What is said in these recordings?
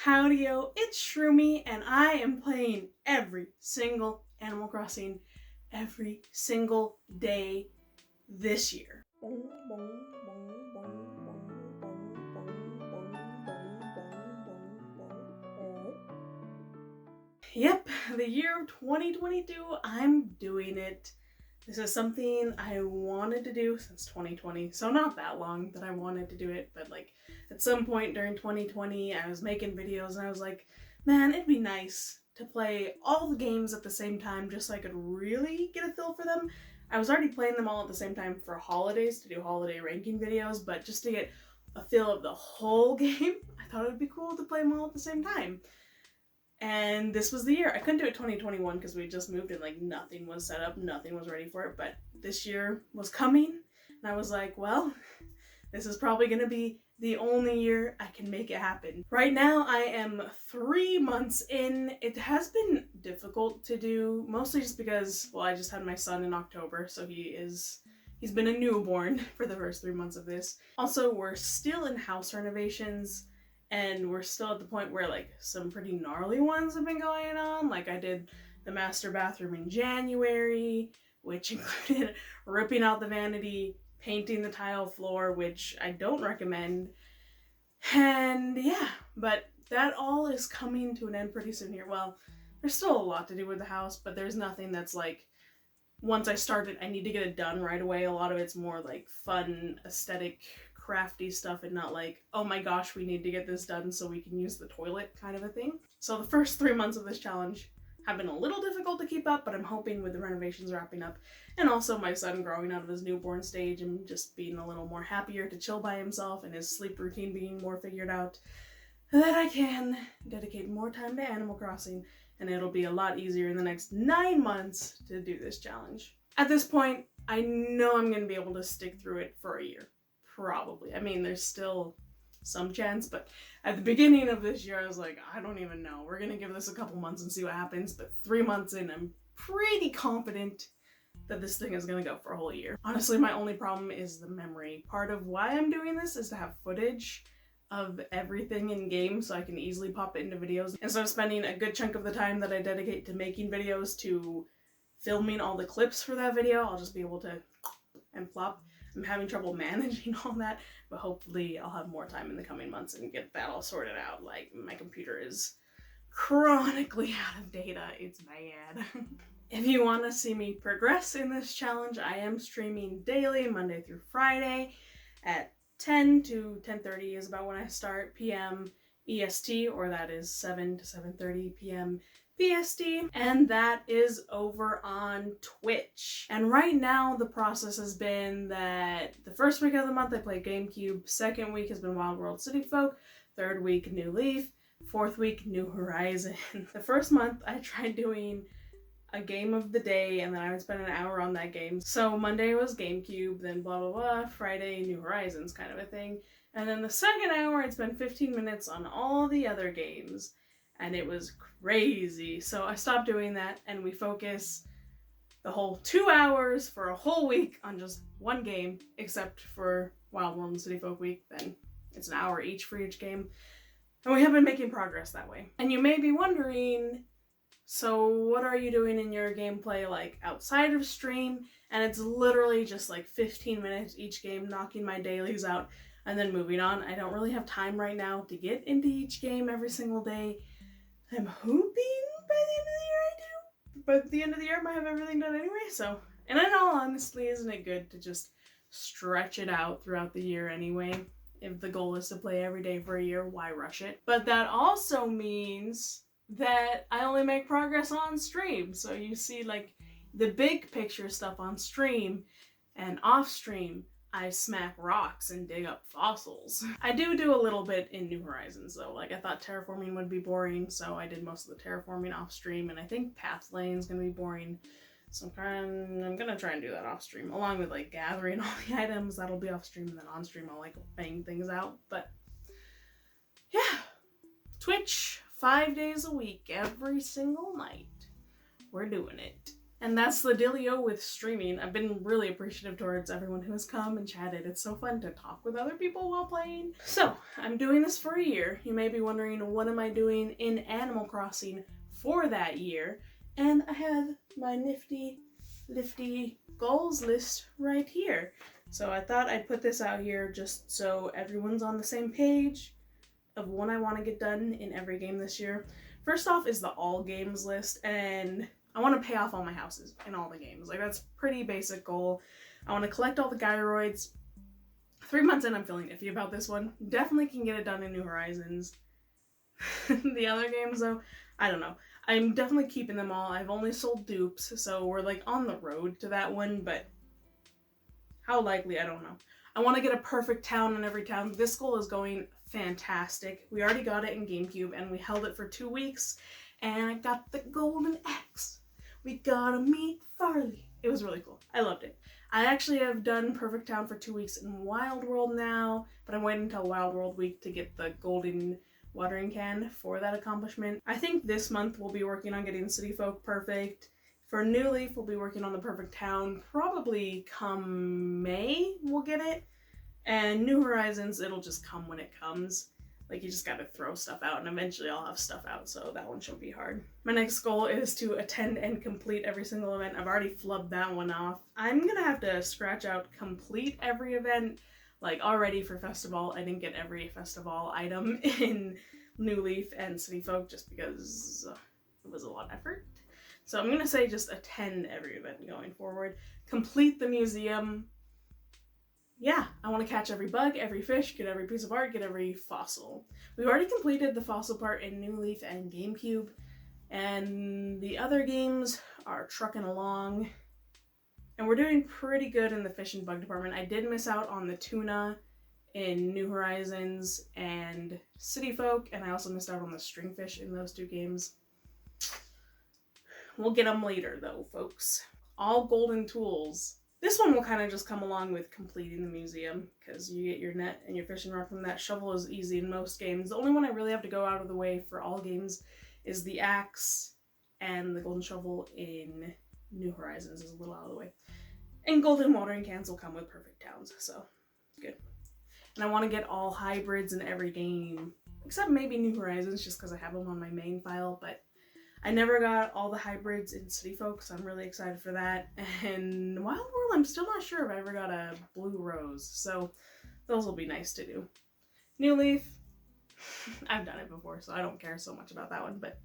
Howdy-o, it's Shroomy, and I am playing every single Animal Crossing every single day this year. Yep, the year of 2022, I'm doing it. This is something I wanted to do since 2020, so not that long that I wanted to do it, but like at some point during 2020, I was making videos and I was like, man, it'd be nice to play all the games at the same time just so I could really get a feel for them. I was already playing them all at the same time for holidays to do holiday ranking videos, but just to get a feel of the whole game, I thought it would be cool to play them all at the same time. And this was the year. I couldn't do it 2021 because we had just moved and like nothing was set up, nothing was ready for it, but this year was coming and I was like, well, this is probably going to be the only year I can make it happen. Right now I am 3 months in. It has been difficult to do, mostly just because, well, I just had my son in October, so he's been a newborn for the first 3 months of this. Also, we're still in house renovations. And we're still at the point where like some pretty gnarly ones have been going on. Like I did the master bathroom in January, which included ripping out the vanity, painting the tile floor, which I don't recommend. And yeah, but that all is coming to an end pretty soon here. Well, there's still a lot to do with the house, but there's nothing that's like, once I start it, I need to get it done right away. A lot of it's more like fun, aesthetic, crafty stuff and not like, oh my gosh, we need to get this done so we can use the toilet kind of a thing. So the first 3 months of this challenge have been a little difficult to keep up, but I'm hoping with the renovations wrapping up and also my son growing out of his newborn stage and just being a little more happier to chill by himself and his sleep routine being more figured out, that I can dedicate more time to Animal Crossing and it'll be a lot easier in the next 9 months to do this challenge. At this point, I know I'm going to be able to stick through it for a year. Probably. I mean, there's still some chance, but at the beginning of this year, I was like, I don't even know. We're gonna give this a couple months and see what happens, but 3 months in, I'm pretty confident that this thing is gonna go for a whole year. Honestly, my only problem is the memory. Part of why I'm doing this is to have footage of everything in game so I can easily pop it into videos. Instead of spending a good chunk of the time that I dedicate to making videos to filming all the clips for that video, I'll just be able to and plop. I'm having trouble managing all that, but hopefully I'll have more time in the coming months and get that all sorted out. Like, my computer is chronically out of data. It's bad. If you want to see me progress in this challenge, I am streaming daily, Monday through Friday at 10 to 10:30 is about when I start p.m. EST, or that is 7 to 7:30 p.m. PST, and that is over on Twitch. And right now the process has been that the first week of the month I play Gamecube, second week has been Wild World City Folk, third week New Leaf, fourth week New Horizon. The first month I tried doing a game of the day and then I would spend an hour on that game. So Monday was Gamecube, then blah blah blah, Friday New Horizons kind of a thing. And then the second hour I'd spend 15 minutes on all the other games. And it was crazy. So I stopped doing that and we focus the whole 2 hours for a whole week on just one game, except for Wild World and City Folk Week. Then it's an hour each for each game. And we have been making progress that way. And you may be wondering, so what are you doing in your gameplay like outside of stream? And it's literally just like 15 minutes each game, knocking my dailies out and then moving on. I don't really have time right now to get into each game every single day. I'm hoping by the end of the year I do, but at the end of the year I might have everything done anyway, so. And in all honesty, isn't it good to just stretch it out throughout the year anyway? If the goal is to play every day for a year, why rush it? But that also means that I only make progress on stream, so you see like the big picture stuff on stream, and off stream I smack rocks and dig up fossils. I do a little bit in New Horizons though. Like, I thought terraforming would be boring, so I did most of the terraforming off stream, and I think path lane is gonna be boring, so I'm gonna try and do that off stream, along with like gathering all the items. That'll be off stream, and then on stream I'll like bang things out. But yeah, Twitch 5 days a week, every single night. We're doing it. And that's the dealio with streaming. I've been really appreciative towards everyone who has come and chatted. It's so fun to talk with other people while playing. So, I'm doing this for a year. You may be wondering, what am I doing in Animal Crossing for that year? And I have my nifty goals list right here. So I thought I'd put this out here just so everyone's on the same page of what I want to get done in every game this year. First off is the all games list, and I want to pay off all my houses in all the games. Like, that's a pretty basic goal. I want to collect all the gyroids. 3 months in, I'm feeling iffy about this one. Definitely can get it done in New Horizons. The other games, though, I don't know. I'm definitely keeping them all. I've only sold dupes, so we're like on the road to that one, but how likely, I don't know. I want to get a perfect town in every town. This goal is going fantastic. We already got it in Gamecube, and we held it for 2 weeks, and I got the golden axe. We gotta meet Farley. It was really cool. I loved it. I actually have done Perfect Town for 2 weeks in Wild World now, but I'm waiting until Wild World Week to get the golden watering can for that accomplishment. I think this month we'll be working on getting City Folk perfect. For New Leaf, we'll be working on the Perfect Town. Probably come May we'll get it. And New Horizons, it'll just come when it comes. Like, you just gotta throw stuff out, and eventually I'll have stuff out, so that one shouldn't be hard. My next goal is to attend and complete every single event. I've already flubbed that one off. I'm gonna have to scratch out complete every event. Like, already for Festival, I didn't get every Festival item in New Leaf and City Folk just because it was a lot of effort. So I'm gonna say just attend every event going forward. Complete the museum. Yeah, I want to catch every bug, every fish, get every piece of art, get every fossil. We've already completed the fossil part in New Leaf and Gamecube, and the other games are trucking along, and we're doing pretty good in the fish and bug department. I did miss out on the tuna in New Horizons and City Folk, and I also missed out on the stringfish in those 2 games. We'll get them later, though, folks. All golden tools. This one will kind of just come along with completing the museum, because you get your net and your fishing rod from that. Shovel is easy in most games. The only one I really have to go out of the way for all games is the axe, and the golden shovel in New Horizons is a little out of the way. And golden watering cans will come with Perfect Towns, so good. And I want to get all hybrids in every game, except maybe New Horizons, just because I have them on my main file, but I never got all the hybrids in City Folk, so I'm really excited for that. And Wild World, I'm still not sure if I ever got a blue rose, so those will be nice to do. New Leaf, I've done it before, so I don't care so much about that one, but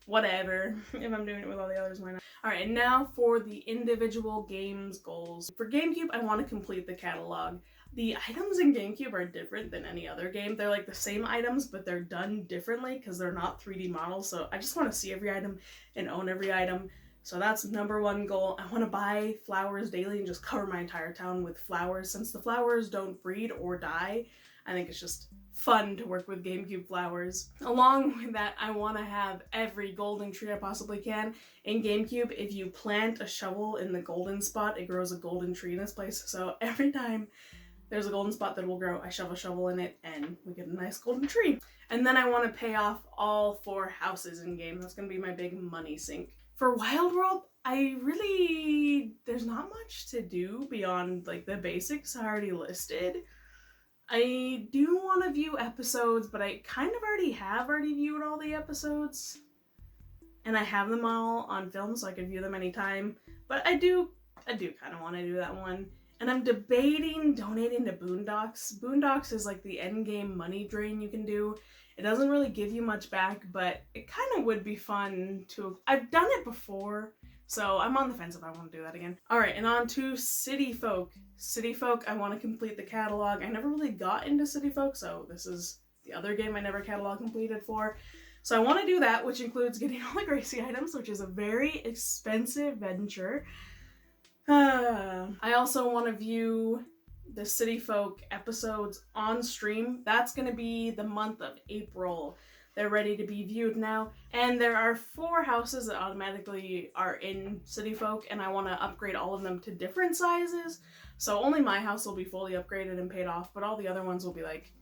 whatever. If I'm doing it with all the others, why not? Alright, and now for the individual games goals. For Gamecube, I want to complete the catalog. The items in Gamecube are different than any other game. They're like the same items, but they're done differently because they're not 3D models. So I just want to see every item and own every item. So that's number 1 goal. I want to buy flowers daily and just cover my entire town with flowers. Since the flowers don't breed or die, I think it's just fun to work with Gamecube flowers. Along with that, I want to have every golden tree I possibly can. In Gamecube, if you plant a shovel in the golden spot, it grows a golden tree in this place. So every time there's a golden spot that will grow, I shove a shovel in it, and we get a nice golden tree. And then I want to pay off all 4 houses in game. That's going to be my big money sink. For Wild World, there's not much to do beyond like the basics I already listed. I do want to view episodes, but I kind of already viewed all the episodes. And I have them all on film, so I can view them anytime. But I do kind of want to do that one. And I'm debating donating to Boondocks. Boondocks is like the end game money drain you can do. It doesn't really give you much back, but it kind of would be fun to... I've done it before, so I'm on the fence if I want to do that again. Alright, and on to City Folk. City Folk, I want to complete the catalog. I never really got into City Folk, so this is the other game I never catalog completed for. So I want to do that, which includes getting all the Gracie items, which is a very expensive venture. I also want to view the City Folk episodes on stream. That's going to be the month of April. They're ready to be viewed now. And there are 4 houses that automatically are in City Folk, and I want to upgrade all of them to different sizes. So only my house will be fully upgraded and paid off, but all the other ones will be like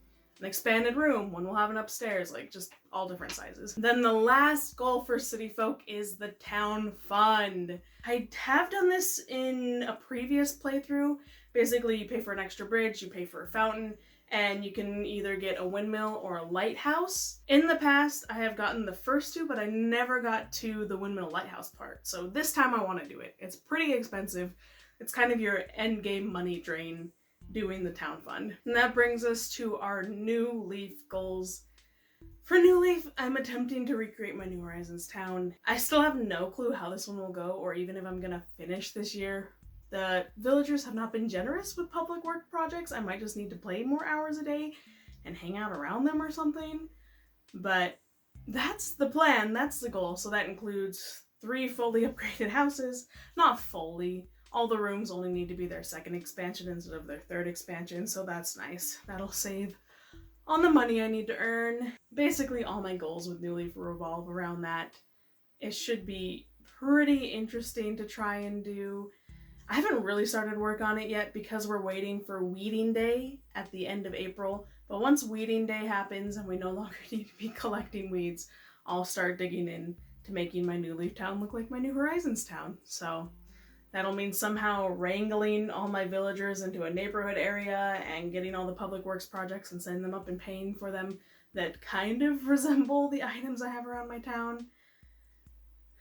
an expanded room, one will have an upstairs, like just all different sizes. Then the last goal for City Folk is the town fund. I have done this in a previous playthrough. Basically, you pay for an extra bridge, you pay for a fountain, and you can either get a windmill or a lighthouse. In the past, I have gotten the first two, but I never got to the windmill lighthouse part. So this time I want to do it. It's pretty expensive. It's kind of your end game money drain doing the town fund. And that brings us to our New Leaf goals. For New Leaf, I'm attempting to recreate my New Horizons town. I still have no clue how this one will go, or even if I'm gonna finish this year. The villagers have not been generous with public work projects. I might just need to play more hours a day and hang out around them or something. But that's the plan, that's the goal. So that includes 3 fully upgraded houses. Not fully. All the rooms only need to be their 2nd expansion instead of their 3rd expansion, so that's nice. That'll save on the money I need to earn. Basically, all my goals with New Leaf revolve around that. It should be pretty interesting to try and do. I haven't really started work on it yet because we're waiting for Weeding Day at the end of April. But once Weeding Day happens and we no longer need to be collecting weeds, I'll start digging in to making my New Leaf town look like my New Horizons town. So that'll mean somehow wrangling all my villagers into a neighborhood area and getting all the public works projects and setting them up and paying for them that kind of resemble the items I have around my town.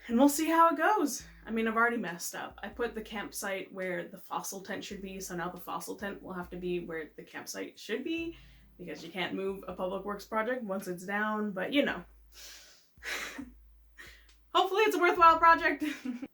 And we'll see how it goes. I mean, I've already messed up. I put the campsite where the fossil tent should be, so now the fossil tent will have to be where the campsite should be, because you can't move a public works project once it's down, but you know. Hopefully it's a worthwhile project.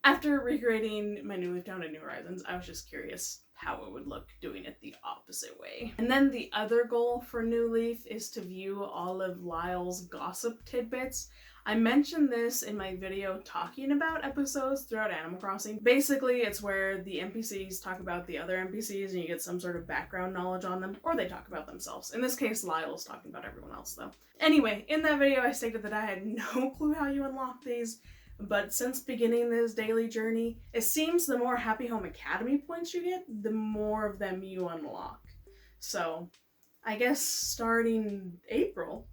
After recreating my New Leaf town in New Horizons, I was just curious how it would look doing it the opposite way. And then the other goal for New Leaf is to view all of Lyle's gossip tidbits. I mentioned this in my video talking about episodes throughout Animal Crossing. Basically, it's where the NPCs talk about the other NPCs and you get some sort of background knowledge on them, or they talk about themselves. In this case, Lyle's talking about everyone else, though. Anyway, in that video, I stated that I had no clue how you unlock these, but since beginning this daily journey, it seems the more Happy Home Academy points you get, the more of them you unlock. So, I guess starting April,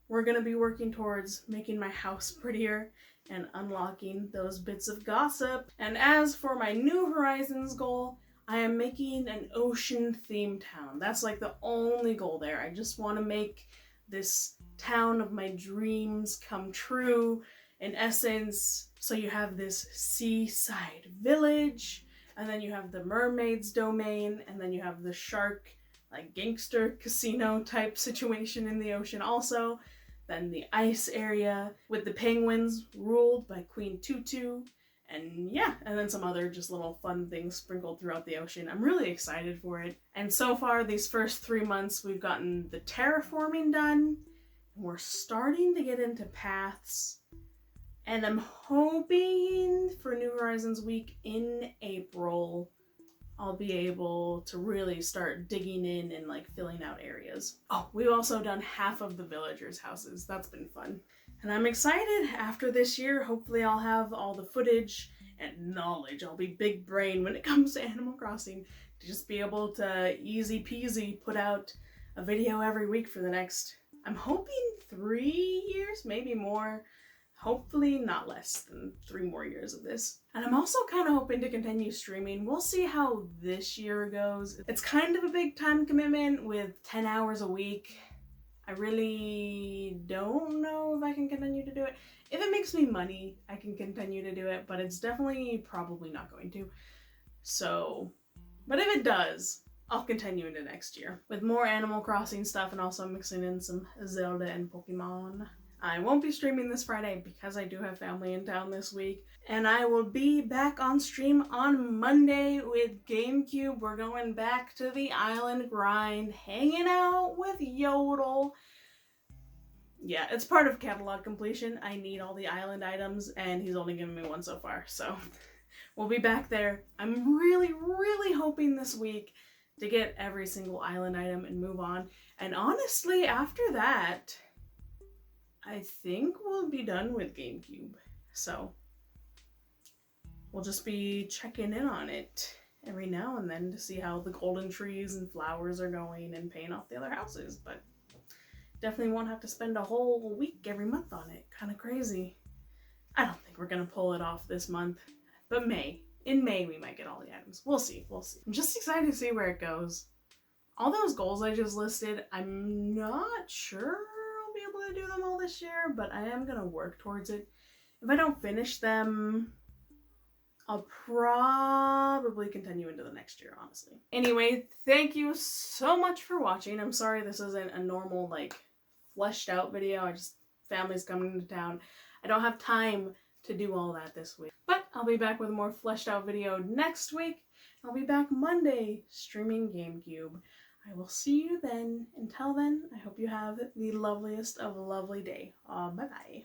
we're going to be working towards making my house prettier and unlocking those bits of gossip. And as for my New Horizons goal, I am making an ocean-themed town. That's like the only goal there. I just want to make this town of my dreams come true. In essence, so you have this seaside village, and then you have the mermaid's domain, and then you have the shark, like gangster casino type situation in the ocean also. Then the ice area with the penguins ruled by Queen Tutu. And yeah, and then some other just little fun things sprinkled throughout the ocean. I'm really excited for it. And so far, these first 3 months, we've gotten the terraforming done. And we're starting to get into paths. And I'm hoping for New Horizons Week in April, I'll be able to really start digging in and like filling out areas. Oh, we've also done half of the villagers' houses. That's been fun. And I'm excited. After this year, hopefully I'll have all the footage and knowledge. I'll be big brain when it comes to Animal Crossing to just be able to easy peasy put out a video every week for the next, I'm hoping 3 years, maybe more. Hopefully not less than 3 more years of this. And I'm also kind of hoping to continue streaming. We'll see how this year goes. It's kind of a big time commitment with 10 hours a week. I really don't know if I can continue to do it. If it makes me money, I can continue to do it, but it's definitely probably not going to. So, but if it does, I'll continue into next year with more Animal Crossing stuff and also mixing in some Zelda and Pokemon. I won't be streaming this Friday because I do have family in town this week. And I will be back on stream on Monday with Gamecube. We're going back to the island grind, hanging out with Yodel. Yeah, it's part of catalog completion. I need all the island items, and he's only given me 1 so far. So we'll be back there. I'm really, really hoping this week to get every single island item and move on. And honestly, after that, I think we'll be done with Gamecube. So we'll just be checking in on it every now and then to see how the golden trees and flowers are going and paying off the other houses, but definitely won't have to spend a whole week every month on it. Kind of crazy. I don't think we're gonna pull it off this month, but in May we might get all the items. We'll see. I'm just excited to see where it goes. All those goals I just listed, I'm not sure I'll be able to do them all this year, but I am gonna work towards it. If I don't finish them, I'll probably continue into the next year, honestly. Anyway, thank you so much for watching. I'm sorry this isn't a normal, like, fleshed out video. Family's coming to town. I don't have time to do all that this week. But I'll be back with a more fleshed out video next week. I'll be back Monday streaming Gamecube. I will see you then. Until then, I hope you have the loveliest of a lovely day. Bye-bye.